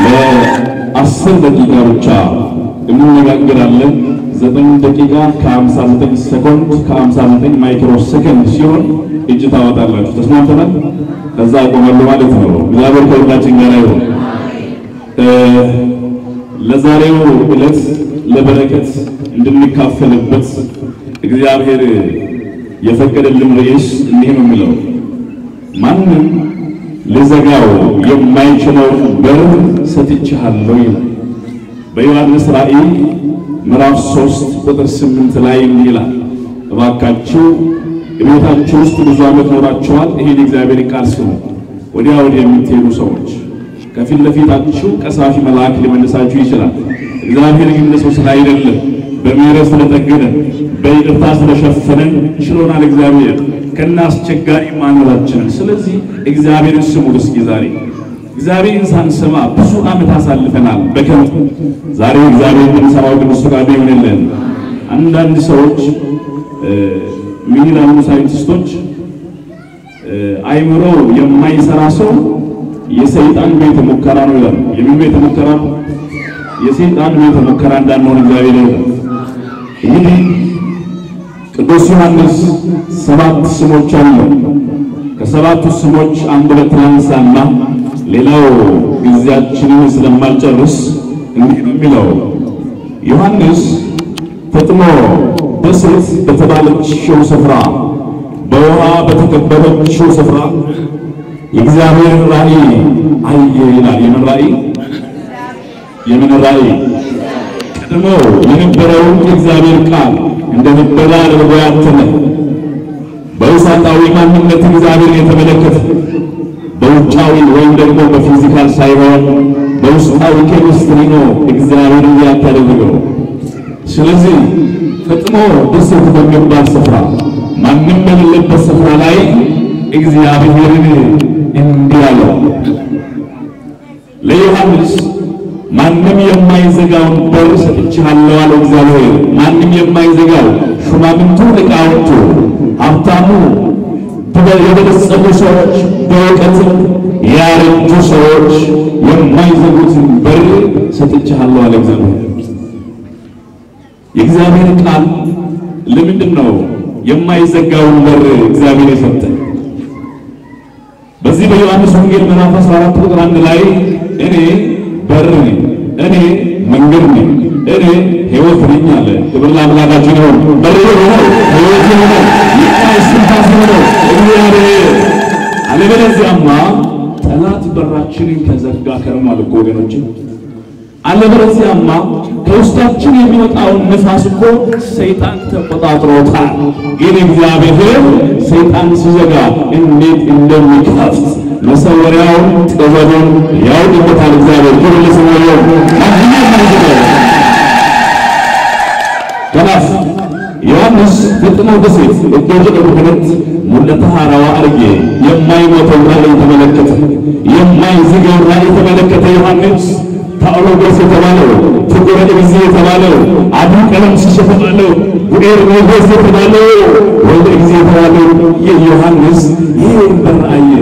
ለ10 ደቂቃ ብቻ እንነጋገራለን 9 ደቂቃ ከ59 ሰከንድ ከ59 ማይክሮ ሰከንድ ሲሆን እጅ ታወጣላችሁ ተስማምተናል ከዛ ቆመሉ ማለት ነው እግዚአብሔር ከሁላችን ጋር ይሁን ለዛሬው ዕለት ለበረከት እንድንካፈልበት እግዚአብሔር የፈቀደልን ርዕስ እንዲህ ነው የሚለው ማንም ለዘጋው የማይችለው በር ሰጥቻለሁ ይላል በዮሐንስ ራእይ ምዕራፍ 3 ቁጥር 8 ላይ ይላል እባካችሁ በቤታችሁ ውስጥ ብዙ ዓመት ኖራችኋል ይሄን እግዚአብሔር ቃል ስሙ ወዲያ ወዲህ የምትሄዱ ሰዎች ከፊት ለፊታችሁ ቀሳፊ መልአክ ሊመልሳችሁ ይችላል እግዚአብሔር ግን ለሰው ስራ አይደለም በምህረት ስለጠገነ በይቅርታ ስለሸፈነን ችሎናል እግዚአብሔር ከናስቸጋሪ ማንነታችን ስለዚህ እግዚአብሔርን ስሙ እስኪ ዛሬ እግዚአብሔርን ሳንሰማ ብዙ ዓመት አሳልፈናል በከንቱ ዛሬ እግዚአብሔር እንሰማው ግን እሱ ጋር ይሆንልን አንዳንድ ሰዎች ምን ይላሉ ሳይንቲስቶች አይምሮ የማይሰራ ሰው የሰይጣን ቤተ ሙከራ ነው ይላሉ የምን ቤተ ሙከራ ነው የሰይጣን ቤተ ሙከራ እንዳንሆን እግዚአብሔር ይርዳን እንግዲህ ቅዱስ ዮሐንስ 7 ስሞች አሉ ከሰባቱ ስሞች አንድ ለትራንሳና ሌላው ግዚያችንን ስለማልጨርስ እንዲህ ነው የሚለው ዮሐንስ ፈጥኖ በሴት በተባለችው ስፍራ በውሃ በተከበበችው ስፍራ የእግዚአብሔር ራእይ አየ ይላል የምን ራእይ ቀድሞ የነበረው የእግዚአብሔር ቃል እንደነበረ አድርጎ ያተመ በውስጣዊ ማንነት እግዚአብሔር የተመለከተ በውጫዊ ወይም ደግሞ በፊዚካል ሳይሆን በውስጣዊ ኬሚስትሪ ነው እግዚአብሔር ያታደረገው ስለዚህ ፈጥኖ በሴት በሚባል ስፍራ ማንም በሌለበት ስፍራ ላይ እግዚአብሔርን እንዲህ አለው ለዮሐንስ ማንም የማይዘጋውን በር ሰጥቻለሁ አለ እግዚአብሔር ማንም የማይዘጋው ሹማምንቱ ሊቃውንቱ ሀብታሙ የበለጸጉ ሰዎች በእውቀት ያረጁ ሰዎች የማይዘጉትን በር ሰጥቻለሁ አለ እግዚአብሔር የእግዚአብሔር ቃል ለምንድን ነው የማይዘጋውን በር እግዚአብሔር የሰጠን በዚህ በዮሐንስ ወንጌል ምዕራፍ 14 ቁጥር 1 ላይ እኔ በር ነኝ እኔ መንገድ ነኝ እኔ ሕይወት ነኝ አለ ክብር ለአምላካችን ይሁን በር ነው ሕይወት ነው የማይስፋስ ነው እግዚአብሔር አለበለዚያማ ጠላት በራችንን ከዘጋ ከርሟል እኮ ወገኖች አለበለዚያማ ከውስጣችን የሚወጣውን ንፋስ እኮ ሰይጣን ተቆጣጥሮታል ግን እግዚአብሔር ሰይጣን ሲዘጋ እንዴት እንደሚከፍት መሰወሪያውን ጥበቡን ያውቅበታል እግዚአብሔር ክብር ለስሙ ይሁን ከናፍ ዮሐንስ ፈጥኖ በሴት እጆች በኩነት ሙለታ ሐራዋ አርጌ የማይሞተው ራእይ ተመለከተ የማይዘጋው ራእይ ተመለከተ ዮሐንስ ታኦሎጎስ የተባለው ፍቁረ ጊዜ የተባለው አዱ ቀለም ሲሸፈናለው ጉኤር ሞገስ የተባለው ወልደ ጊዜ የተባለው የዮሐንስ ይህን በር አየ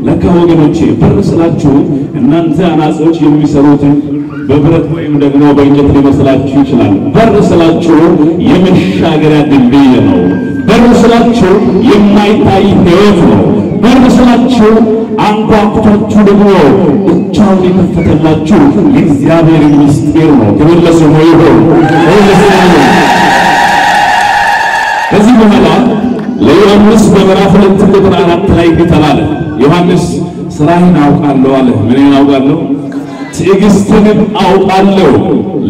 ለካ ወገኖቼ በር ስላችሁ እናንተ አናጾች የሚሰሩትን በብረት ወይም ደግሞ በእንጨት ሊመስላችሁ ይችላል በር ስላችሁ የመሻገሪያ ድልድይ ነው በር ስላችሁ የማይታይ ሕይወት ነው በር ስላችሁ አንኳኩታችሁ ደግሞ እቻውን የከፈተላችሁ የእግዚአብሔር ምስጢር ነው ክብር ለስሙ ይሁን ከዚህ በኋላ ለዮሐንስ በምዕራፍ 2 ቁጥር 4 ላይ ተባለ ዮሐንስ ስራህን አውቃለሁ አለ ምንን አውቃለሁ ትዕግስትንም አውቃለሁ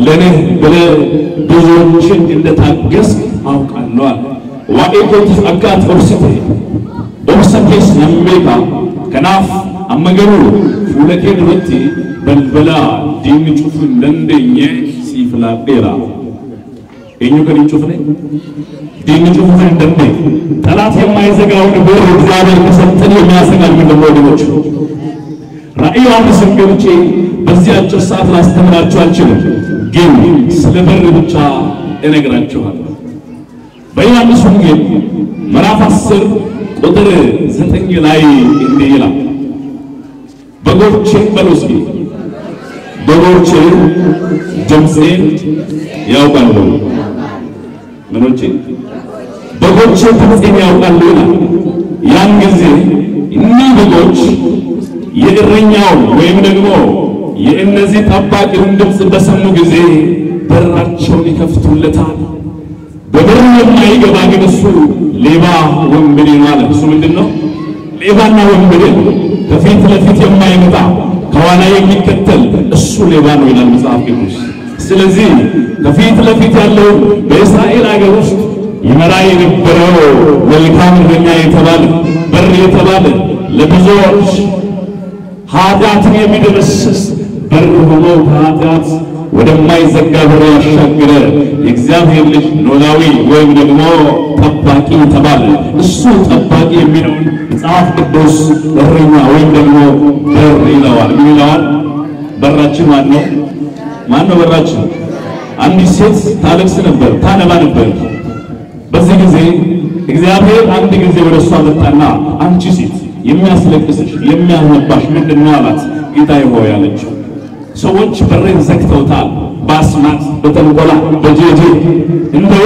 ለኔ ብለህ ብዙዎችን እንደታገስክ አውቃለሁ አለ ዋኢኮት አጋት ኦብሰቴስ ነሜካ ከናፍ አመገሩ ሁለቴ ድረቲ በልበላ ዲን ጩፍ እንደኛ ሲፍላዴራ እኙ ከን ጩፍኔ ዲን ጩፍ እንደነ ጠላት የማይዘጋውን በር እግዚአብሔር ከሰጠን የሚያሰጋል ምን ወደሞች ራእይ ዮሐንስ ገብቼ በዚህ አጭር ሰዓት ላስተምራችሁ አልችልም ግን ስለ በር ብቻ እነግራችኋለሁ በዮሐንስ ወንጌል ምዕራፍ 10 ቁጥር 9 ላይ እንዲህ ይላል በጎቼ በሎስኪ በጎቼ ድምፄን ያውቃሉ ምኖቼ በጎቼ ድምፄን ያውቃሉ ይላል ያን ጊዜ እነዚህ በጎች የእረኛው ወይም ደግሞ የእነዚህ ጠባቂውን ድምጽ በሰሙ ጊዜ በራቸውን ይከፍቱለታል በበር የማይገባ ግን እሱ ሌባ ወንበዴ ማለት እሱ ምንድነው ሌባና ወንበዴ ከፊት ለፊት የማይመጣ ከኋላ የሚከተል እሱ ሌባ ነው ይላል መጽሐፍ ቅዱስ ስለዚህ ከፊት ለፊት ያለው በእስራኤል አገር ውስጥ ይመራ የነበረው መልካም እረኛ የተባለ በር የተባለ ለብዙዎች ኃጢአትን የሚደመስስ በር ሆኖ ኃጢአት ወደማይዘጋ በር ያሻገረ የእግዚአብሔር ልጅ ኖላዊ ወይም ደግሞ ጠባቂ ተባለ እሱ ጠባቂ የሚለውን መጽሐፍ ቅዱስ እረኛ ወይም ደግሞ በር ይለዋል ምን ይለዋል በራችን ማን ነው በራችን አንዲት ሴት ታለቅስ ነበር ታነባ ነበር በዚህ ጊዜ እግዚአብሔር አንድ ጊዜ ወደሷ መጣና አንቺ ሴት የሚያስለቅስሽ የሚያነባሽ ምንድነው አላት ጌታዬ ሆይ አለችው ሰዎች በሬን ዘግተውታል ባስማት በተንቆላ በጄጄ እንደው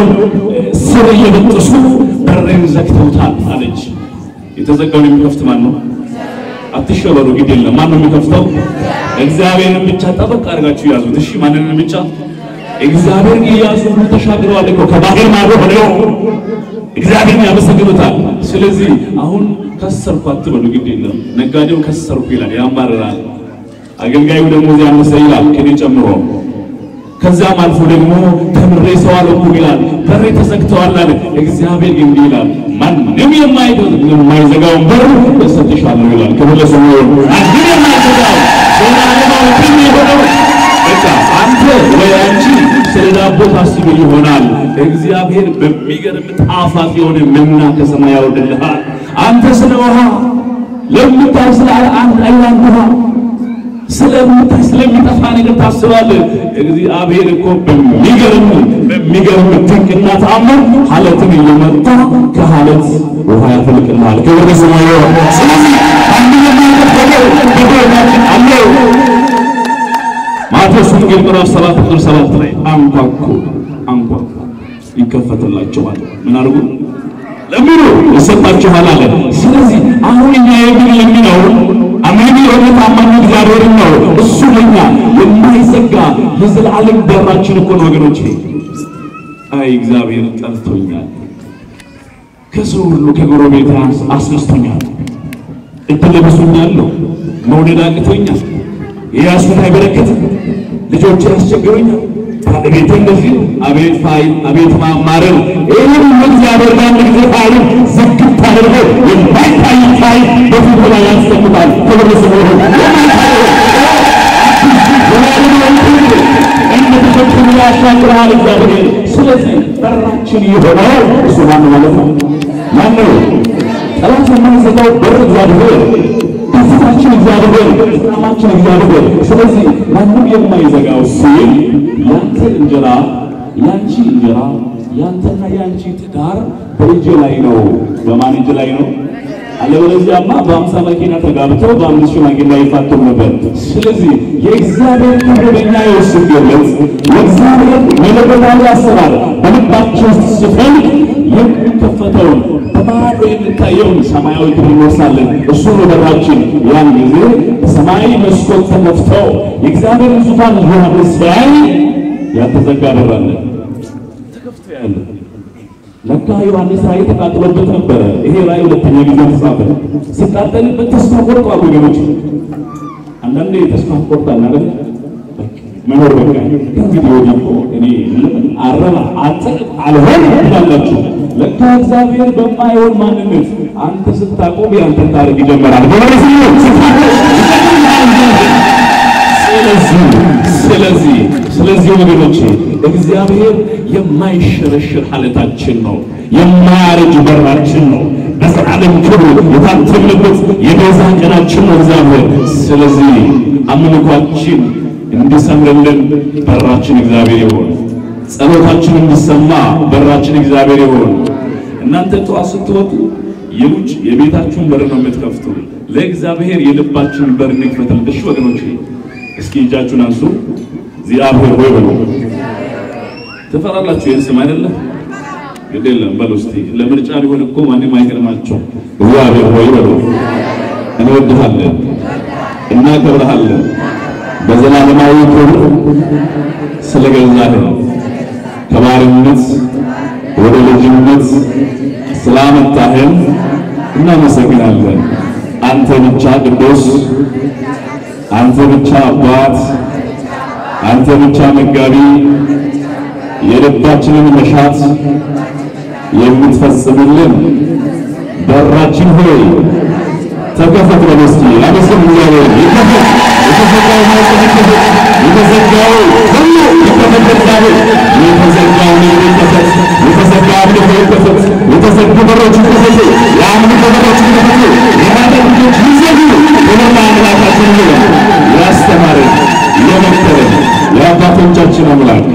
ስር እየበጠሱ በሬን ዘግተውታል አለች የተዘጋውን የሚከፍት ማን ነው አትሸበሩ ግድ የለም ማን ነው የሚከፍተው እግዚአብሔርን ብቻ ጠበቅ አድርጋችሁ ያዙት እሺ ማንንም ብቻ እግዚአብሔርን ይያዙ ተሻግረዋል እኮ ከባህር ማዶ ሆነው እግዚአብሔርን ያመሰግኑታል ስለዚህ አሁን ከሰርኩ አትበሉ ግድ የለም ነጋዴው ከሰርኩ ይላል ያማራል አገልጋዩ ደግሞ ያንሰ ይላል ከኔ ጨምሮ ከዛም አልፎ ደግሞ ተምሬ ሰው አለኩ ይላል በር ተዘግተዋል አለ እግዚአብሔር ግን ይላል ማንም የማይዘጋው በር ተሰጥሻለሁ ይላል ከበለሰ ነው አንድ የማይዘጋው ሰላማው ግን ይሆናል በቃ አንተ ወይ አንቺ ስለዳቦ ታስብ ይሆናል እግዚአብሔር በሚገርም ጣፋጭ የሆነ መና ከሰማይ ያወርድልሃል አንተ ስለውሃ ለምታስላ አንተ አይላንተዋ ስለሚጠፋ ነገር ታስባለህ እግዚአብሔር እኮ በሚገርም ድንቅና ተአምር ሐለትን እየመጣ ከሐለት ውሃ ያፈልቅልሃል ክብር ለስሙ ይሁን ስለዚህ አንድ የማይጠፋው በደላችን አለው ማቴዎስ ወንጌል ምዕራፍ 7 ቁጥር 7 ላይ አንኳኩ ይከፈትላችኋል ምን አድርጉ ለምኑ ይሰጣችኋል አለ ስለዚህ አሁን እኛ የሚለው አሜን የሆነ ታማኝ እግዚአብሔር ነው እሱ ለኛ የማይዘጋ የዘላለም በራችን እኮ ነው ወገኖቼ አይ እግዚአብሔር ጠርቶኛል ከሰው ሁሉ ከጎረቤት አስነስቶኛል እድለብሱኛል መውደድ አቅቶኛል የያሱት አይበረከትም ልጆች ያስቸግሩኛል ባለቤቴ እንደዚህ አቤት ፋይ አቤት ማማረር ይሄን እግዚአብሔር ጋር ፋይ ዝግት አድርጎ የማይታይ ፋይ በፊቱ ላይ ያስቀምጣል ክብር ለስሙ ይሁን ያሻግራል እግዚአብሔር ስለዚህ በራችን ይሆናል እሱ ማን ማለት ነው ማን ነው ጠላት የማይዘጋው በር እግዚአብሔር ደስታችን እግዚአብሔር ሰላማችን እግዚአብሔር ስለዚህ ማንም የማይዘጋው ሲል ያንተ እንጀራ ያንቺ እንጀራ ያንተና ያንቺ ትዳር በእጅ ላይ ነው በማን እጅ ላይ ነው አለበለዚያማ በ50 መኪና ተጋብተው በ5 ሽማግሌ ይፋቱ ነበር ስለዚህ የእግዚአብሔር ክብርኛ ይወስድለት የእግዚአብሔር መለኮታዊ አሰራር በልባችን ውስጥ ሲፈልግ የሚከፈተውን በማዶ የሚታየውን ሰማያዊ ክብር እንወርሳለን እሱ ነው በራችን ያን ጊዜ ሰማይ መስኮት ተከፍቶ የእግዚአብሔር ዙፋን ዮሐንስ ሲያይ ያልተዘጋ በር አለ ተከፍቶ ያለ ለካ ዮሐንስ ራእይ ተቃጥሎበት ነበር ይሄ ራእይ ሁለተኛ ጊዜ ተጻፈ ሲቃጠልበት ተስፋ ቆርጧል ወገኖች አንዳንዴ ተስፋ ቆርጣል አይደል መኖር በቃ እንግዲህ ወዲቆ እኔ አረባ አልሆን ይላልላችሁ ለካ እግዚአብሔር በማይሆን ማንነት አንተ ስታቆም ያንተ ታሪክ ይጀምራል ስለዚህ ወገኖቼ እግዚአብሔር የማይሸረሽር ሐለታችን ነው የማያረጅ በራችን ነው በዘላለም ክብር የታተመበት የቤዛ ቀናችን ነው እግዚአብሔር ስለዚህ አምልኳችን እንዲሰምርልን በራችን እግዚአብሔር ይሁን ጸሎታችን እንዲሰማ በራችን እግዚአብሔር ይሁን እናንተ ተዋስቱት የውጭ የቤታችሁን በር ነው የምትከፍቱ ለእግዚአብሔር የልባችን በር ንክፈትልን። እሺ ወገኖቼ እስኪ እጃችሁን አንሱ። እግዚአብሔር ሆይ በሉ። ተፈራላችሁ የስም አይደለም ግዴለም በሉ እስቲ። ለምርጫ ሊሆን እኮ ማንም አይቀርማቸው። እግዚአብሔር ሆይ በሉ። እንወድሃለን እናከብርሃለን በዘላለማዊ ክብር ስለገዛህን ከባርነት ወደ ልጅነት ስላመጣህን እናመሰግናለን። አንተ ብቻ ቅዱስ፣ አንተ ብቻ አባት፣ አንተ ብቻ መጋቢ፣ የልባችንን መሻት የምትፈጽምልን በራችን ሆይ ተከፈት በሉ እስቲ። አመስግኑ እግዚአብሔር። የተዘጋው ሁሉ ይከፈት። የተዘጋው ይከፈት። የተዘጋው ይከፈት። የተዘጉ በሮች ይከፈቱ። የአምልኮ በሮች ይከፈቱ። የኃጢአት ልጆች ይዘጉ። ወለላ አምላካችን ያስተማረን የመከረን የአባቶቻችን አምላክ